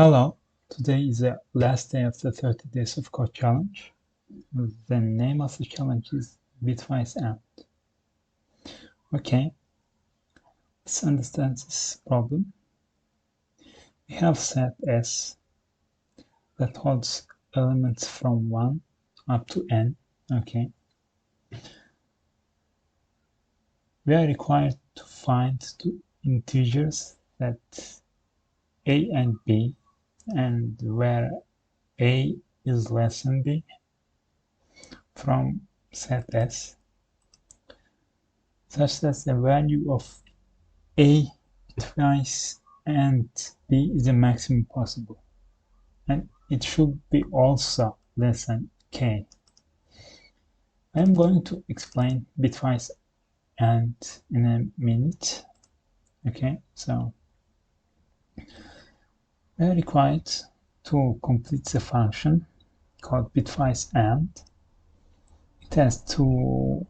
Hello, today is the last day of the 30 days of code challenge. The name of the challenge is Bitwise and. Okay, let's understand this problem. We have set S that holds elements from 1 up to n. Okay, we are required to find two integers that a and b, and where a is less than b from set S, such that the value of a twice and b is the maximum possible, and it should be also less than k. I'm going to explain bitwise and in a minute. Okay, so we're required to complete the function called bitwise and. It has two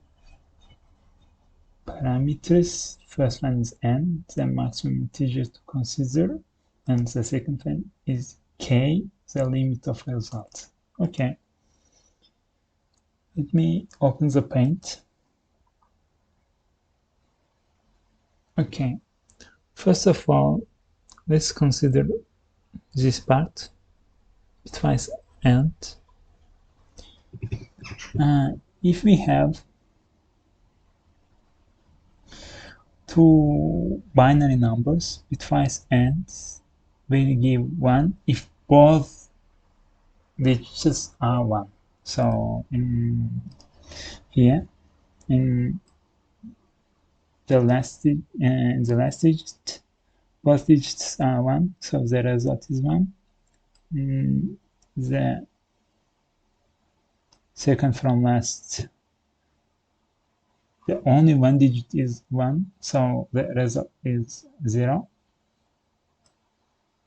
parameters. First one is n, the maximum integer to consider, and the second one is k, the limit of result. Okay, let me open the paint. Okay, first of all, let's consider this part, bitwise and. If we have two binary numbers, bitwise and will give 1 if both digits are 1. So here in the last digit, both digits are 1, so the result is 1. The second from last, the only one digit is 1, so the result is 0.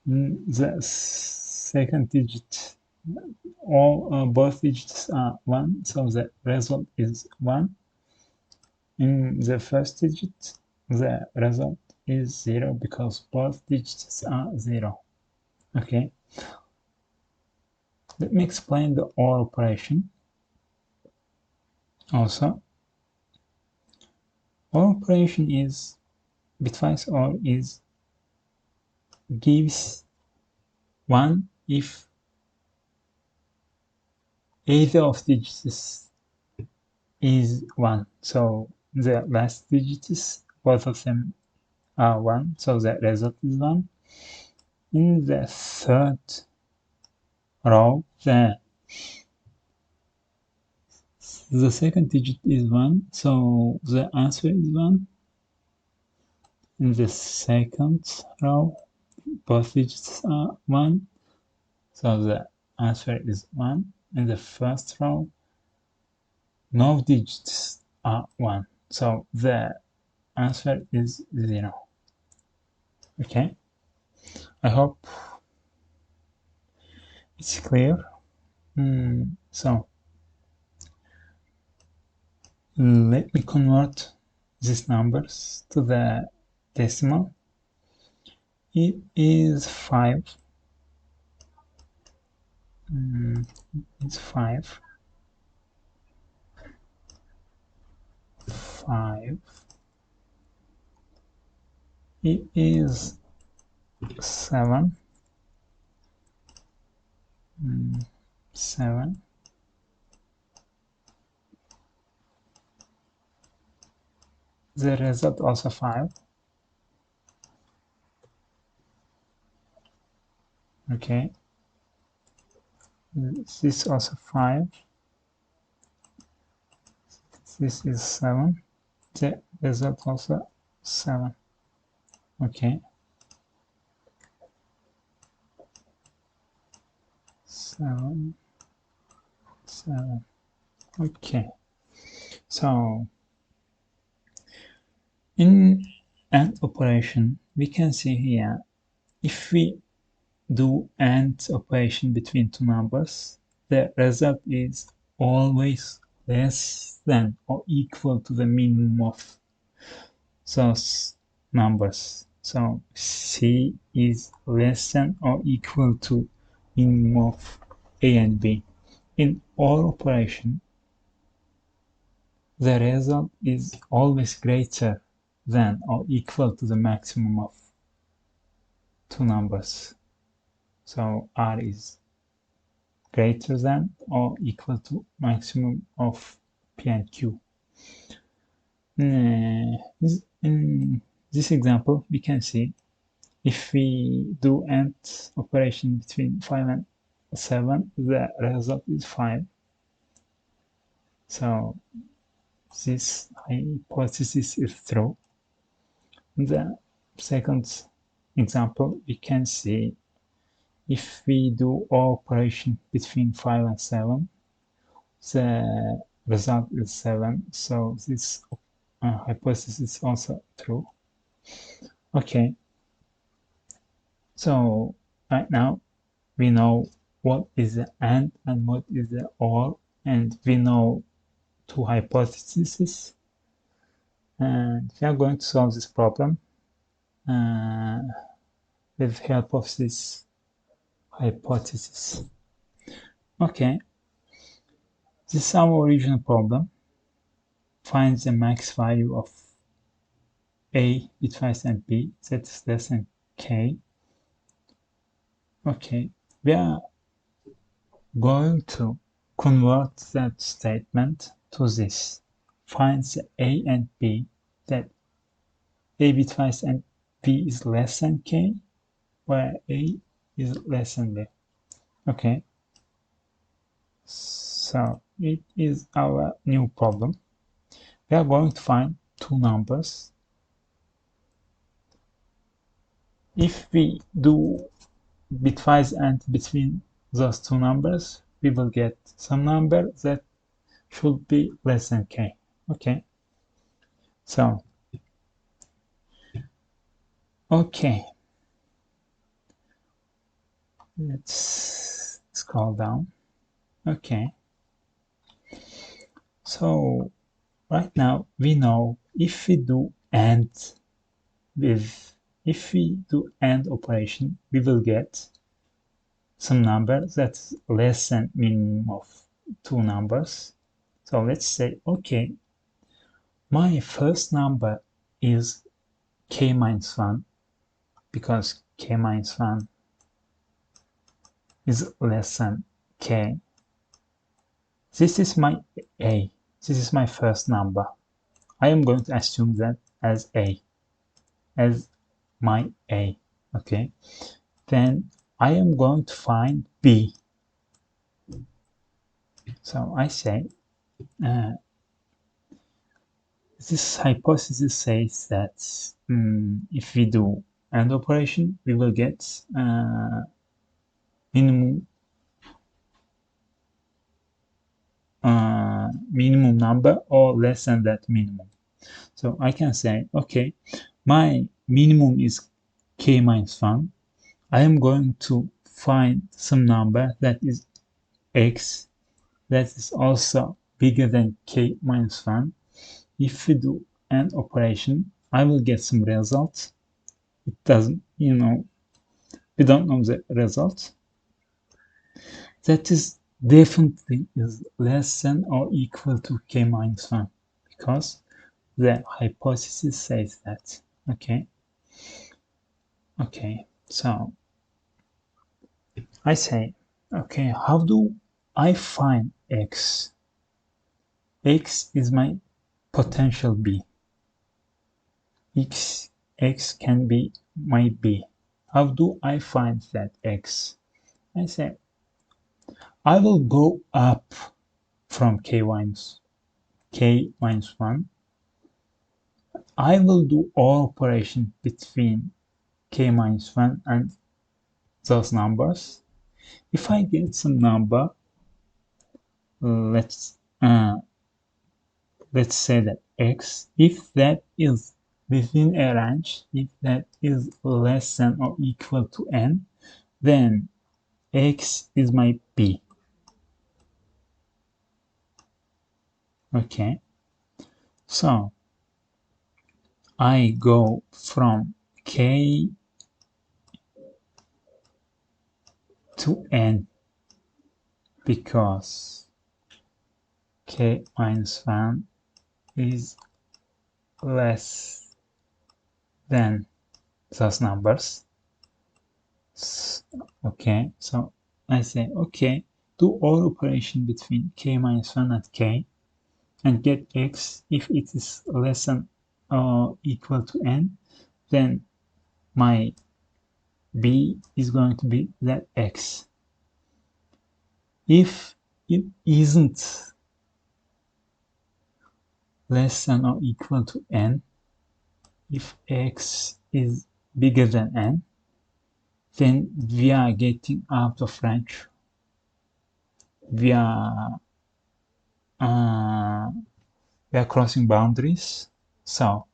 The second digit, both digits are 1, so the result is 1. In the first digit, the result is 0 because both digits are 0. Okay, let me explain the OR operation. Also, OR operation is bitwise OR is gives 1 if either of digits is 1. So the last digits, both of them are 1, so the result is 1. In the third row, the second digit is 1, so the answer is 1. In the second row, both digits are 1, so the answer is 1. In the first row, no digits are 1, so the answer is 0. Okay, I hope it's clear. So let me convert these numbers to the decimal. It is 5. It's 5. 5. It is 7. 7. The result also 5. Okay. This also 5. This is 7. The result also 7. Okay. 7. 7. Okay. So in AND operation, we can see here, if we do AND operation between two numbers, the result is always less than or equal to the minimum of those numbers. So C is less than or equal to minimum of A and B. In all operation, the result is always greater than or equal to the maximum of two numbers. So R is greater than or equal to maximum of P and Q. In this example, we can see if we do AND operation between 5 and 7, the result is 5. So this hypothesis is true. In the second example, we can see if we do all operation between 5 and 7, the result is 7. So this hypothesis is also true. Okay. So right now we know what is the AND and what is the OR, and we know two hypotheses, and we are going to solve this problem with help of this hypothesis. Okay, this is our original problem. Find the max value of A, Bitwise, and B that is less than K. Okay, we are going to convert that statement to this. Find the A and B, that A bitwise and B is less than K, where A is less than B. Okay, so it is our new problem. We are going to find two numbers. If we do bitwise and between those two numbers, we will get some number that should be less than K. Okay, so okay, let's scroll down. Okay, so right now we know if we do AND operation, we will get some number that's less than minimum of two numbers. So let's say, okay, my first number is K minus 1, because K minus 1 is less than K. This is my A. This is my first number. I am going to assume that as A, as my A. Okay. Then I am going to find B. So I say, this hypothesis says that if we do AND operation, we will get minimum number or less than that minimum. So I can say, okay, my minimum is K minus 1. I am going to find some number that is X that is also bigger than K minus 1. If we do an operation, I will get some results. It doesn't, we don't know the result. That is definitely is less than or equal to K minus 1, because the hypothesis says that. Okay. Okay, so I say, okay, how do I find X? X is my potential B. X can be my B. How do I find that X? I say, I will go up from K minus 1. I will do all operation between K minus 1 and those numbers. If I get some number, let's say that X, if that is within a range, if that is less than or equal to N, then X is my B. Okay, so I go from k to n because k minus 1 is less than those numbers. Okay, so I say, okay, do all operation between k minus 1 and k and get x. If it is less than or equal to n, then my b is going to be that x. If it isn't less than or equal to n, if x is bigger than n, then we are getting out of range. We are crossing boundaries, so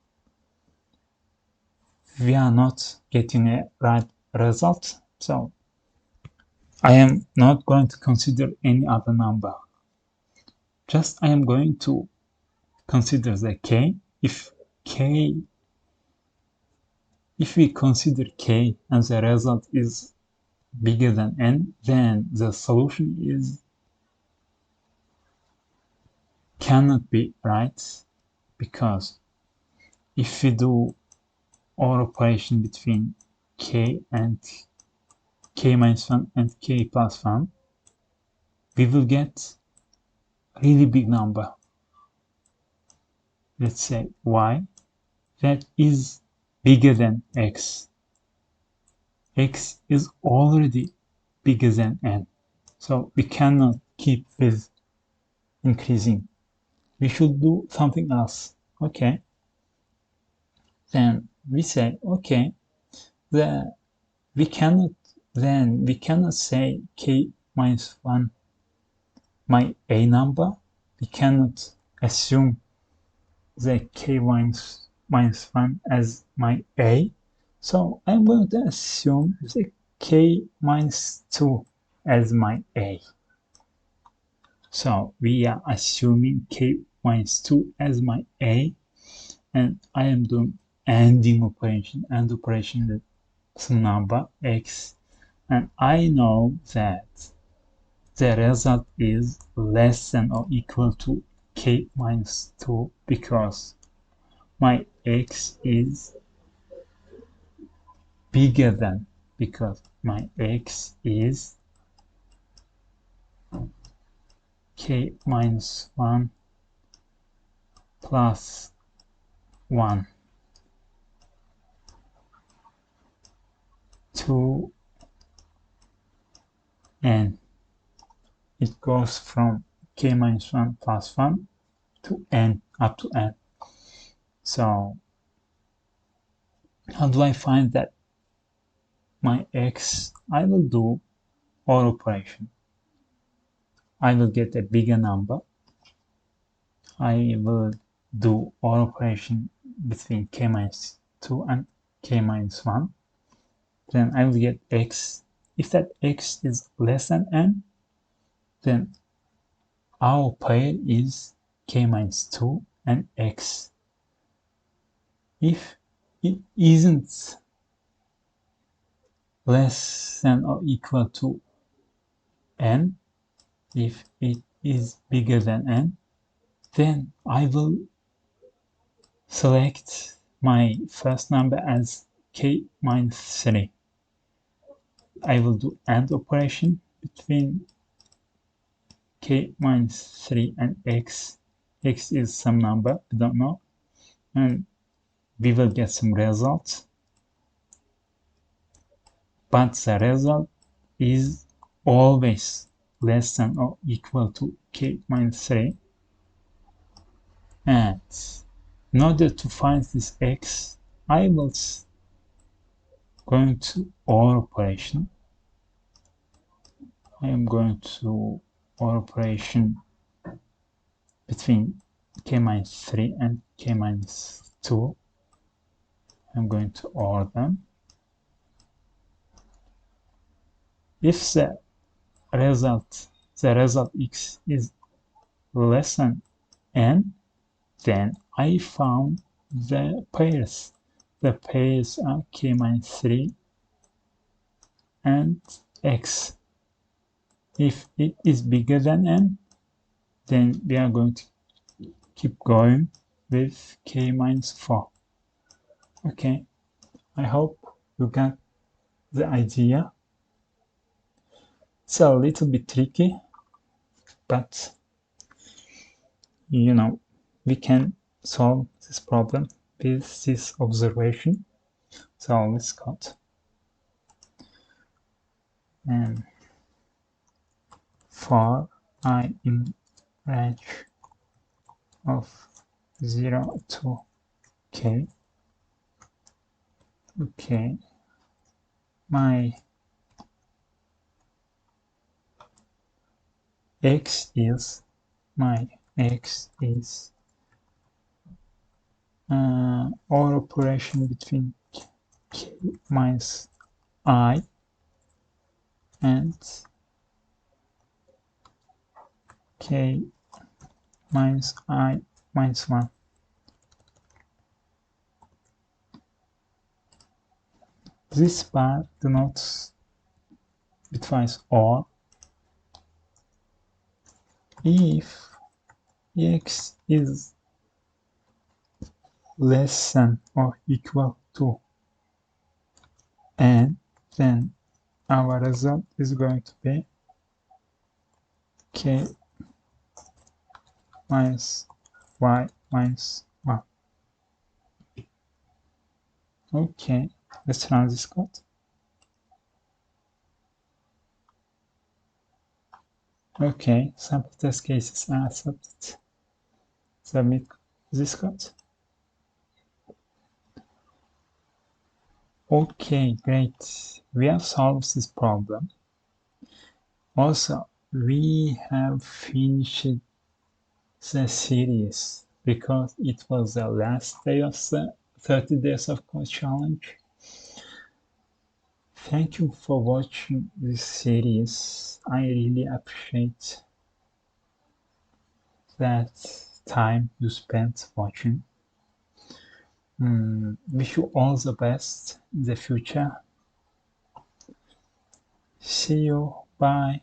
we are not getting a right result. So I am not going to consider any other number. Just I am going to consider the k. If we consider k and the result is bigger than n, then the solution cannot be right, because if we do or operation between k and k minus 1 and k plus 1, we will get a really big number. Let's say y, that is bigger than x. X is already bigger than n. So we cannot keep with increasing. We should do something else. Okay. Then we say, okay, we cannot say k minus 1 my a number. We cannot assume the k minus 1 as my a. So I'm going to assume the k minus 2 as my a. So we are assuming k minus 2 as my a, and I am doing AND operation with some number x, and I know that the result is less than or equal to k minus 2 because my x is bigger than, because my x is k minus 1 plus 1 to n. It goes from k minus 1 plus 1 to n, up to n. So how do I find that my x? I will do OR operation. I will get a bigger number. I will do OR operation between k minus 2 and k minus 1. Then I will get x. If that x is less than n, then our pair is k minus 2 and x. If it isn't less than or equal to n, if it is bigger than n, then I will select my first number as k minus 3. I will do AND operation between k minus 3 and x. X is some number, I don't know, and we will get some results. But the result is always less than or equal to k minus 3. And in order to find this x, I will going to OR operation. I am going to OR operation between k minus 3 and k minus 2. I'm going to OR them. If the result x is less than n, then I found the pairs the pairs are k minus 3 and x. If it is bigger than n, then we are going to keep going with k minus 4. Okay, I hope you got the idea. It's a little bit tricky, but we can solve this problem with this observation. So let's cut and for I in range of 0 to k. Okay, my x is or operation between k minus I and k minus I minus 1. This bar denotes bitwise OR if x is less than or equal to n, then our result is going to be k minus y minus 1. Okay, let's run this code. Okay, sample test cases are accepted. Submit this code. Okay, great. We have solved this problem. Also, we have finished the series because it was the last day of the 30 days of code challenge. Thank you for watching this series. I really appreciate that time you spent watching. Wish you all the best in the future. See you. Bye.